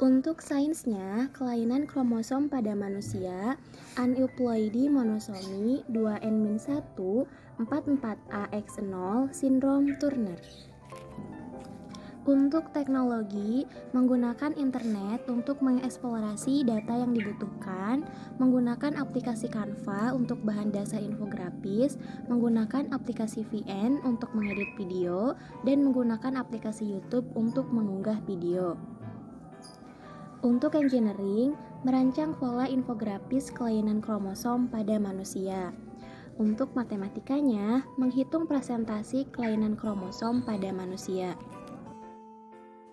Untuk sainsnya, kelainan kromosom pada manusia, aneuploidy monosomi 2n-1 44AX0 sindrom Turner. Untuk teknologi, menggunakan internet untuk mengeksplorasi data yang dibutuhkan, menggunakan aplikasi Canva untuk bahan dasar infografis, menggunakan aplikasi VN untuk mengedit video, dan menggunakan aplikasi YouTube untuk mengunggah video. Untuk engineering, merancang pola infografis kelainan kromosom pada manusia. Untuk matematikanya, menghitung presentasi kelainan kromosom pada manusia.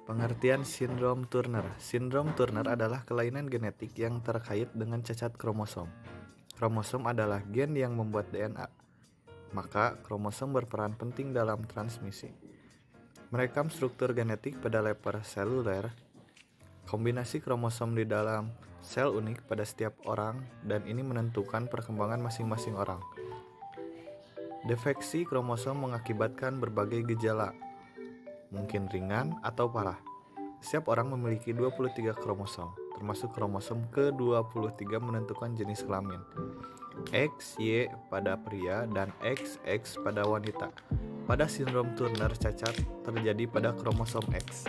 Pengertian sindrom Turner. Sindrom Turner adalah kelainan genetik yang terkait dengan cacat kromosom. Kromosom adalah gen yang membuat DNA. Maka, kromosom berperan penting dalam transmisi. Merekam struktur genetik pada level seluler. Kombinasi kromosom di dalam sel unik pada setiap orang, dan ini menentukan perkembangan masing-masing orang. Defeksi kromosom mengakibatkan berbagai gejala, mungkin ringan atau parah. Setiap orang memiliki 23 kromosom, termasuk kromosom ke-23 menentukan jenis kelamin. XY pada pria dan XX pada wanita. Pada sindrom Turner, cacat terjadi pada kromosom X.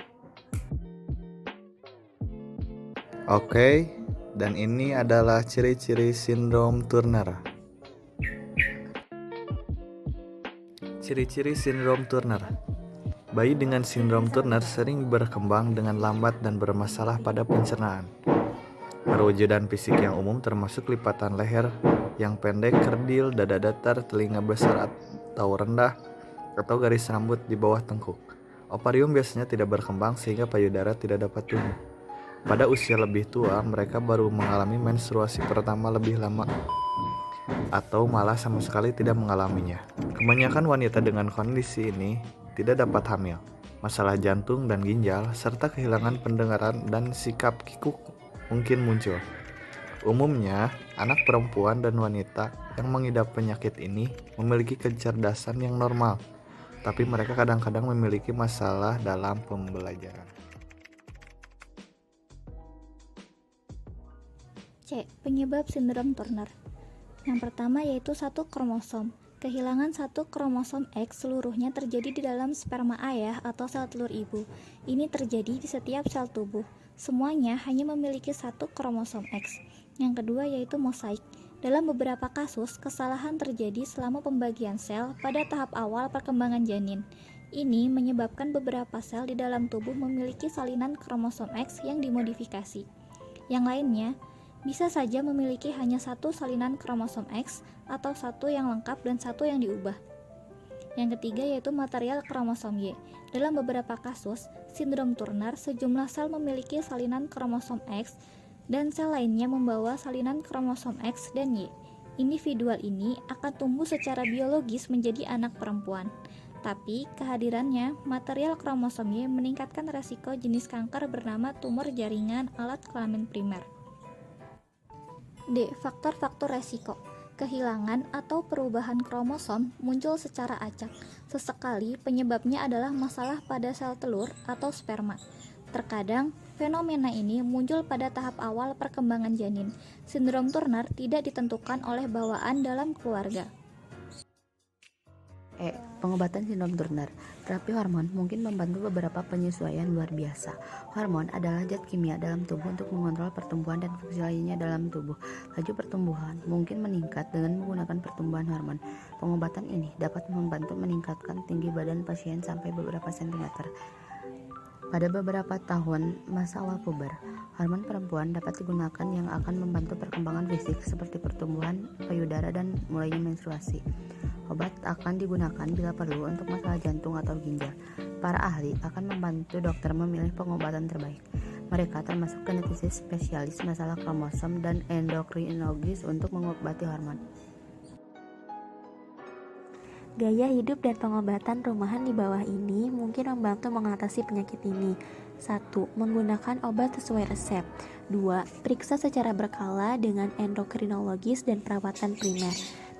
Oke, dan ini adalah ciri-ciri sindrom Turner. Ciri-ciri sindrom Turner. Bayi dengan sindrom Turner sering berkembang dengan lambat dan bermasalah pada pencernaan. Perwujudan fisik yang umum termasuk lipatan leher yang pendek, kerdil, dada datar, telinga besar atau rendah, atau garis rambut di bawah tengkuk. Ovarium biasanya tidak berkembang sehingga payudara tidak dapat tumbuh. Pada usia lebih tua, mereka baru mengalami menstruasi pertama lebih lama atau malah sama sekali tidak mengalaminya. Kebanyakan wanita dengan kondisi ini tidak dapat hamil, masalah jantung dan ginjal, serta kehilangan pendengaran dan sikap kikuk mungkin muncul. Umumnya, anak perempuan dan wanita yang mengidap penyakit ini memiliki kecerdasan yang normal, tapi mereka kadang-kadang memiliki masalah dalam pembelajaran. C. Penyebab sindrom Turner. Yang pertama yaitu satu kromosom. Kehilangan satu kromosom X seluruhnya terjadi di dalam sperma ayah atau sel telur ibu. Ini terjadi di setiap sel tubuh. Semuanya hanya memiliki satu kromosom X. Yang kedua yaitu mosaik. Dalam beberapa kasus, kesalahan terjadi selama pembagian sel pada tahap awal perkembangan janin. Ini menyebabkan beberapa sel di dalam tubuh memiliki salinan kromosom X yang dimodifikasi. Yang lainnya, bisa saja memiliki hanya satu salinan kromosom X atau satu yang lengkap dan satu yang diubah. Yang ketiga yaitu material kromosom Y. Dalam beberapa kasus, sindrom Turner, sejumlah sel memiliki salinan kromosom X dan sel lainnya membawa salinan kromosom X dan Y. Individual ini akan tumbuh secara biologis menjadi anak perempuan. Tapi kehadirannya material kromosom Y meningkatkan resiko jenis kanker bernama tumor jaringan alat kelamin primer. D. Faktor-faktor resiko. Kehilangan atau perubahan kromosom muncul secara acak. Sesekali penyebabnya adalah masalah pada sel telur atau sperma. Terkadang fenomena ini muncul pada tahap awal perkembangan janin. Sindrom Turner tidak ditentukan oleh bawaan dalam keluarga. Pengobatan sindrom Turner. Terapi hormon mungkin membantu beberapa penyesuaian luar biasa. Hormon adalah zat kimia dalam tubuh untuk mengontrol pertumbuhan dan fungsi lainnya dalam tubuh. Laju pertumbuhan mungkin meningkat dengan menggunakan pertumbuhan hormon. Pengobatan ini dapat membantu meningkatkan tinggi badan pasien sampai beberapa sentimeter. Pada beberapa tahun masa awal puber, hormon perempuan dapat digunakan yang akan membantu perkembangan fisik seperti pertumbuhan payudara dan mulainya menstruasi. Obat akan digunakan bila perlu untuk masalah jantung atau ginjal. Para ahli akan membantu dokter memilih pengobatan terbaik. Mereka termasuk genetisi spesialis masalah kromosom dan endokrinologis untuk mengobati hormon. Gaya hidup dan pengobatan rumahan di bawah ini mungkin membantu mengatasi penyakit ini. 1. Menggunakan obat sesuai resep. 2. Periksa secara berkala dengan endokrinologis dan perawatan primer.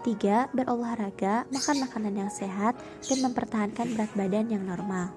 3. Berolahraga, makan makanan yang sehat, dan mempertahankan berat badan yang normal.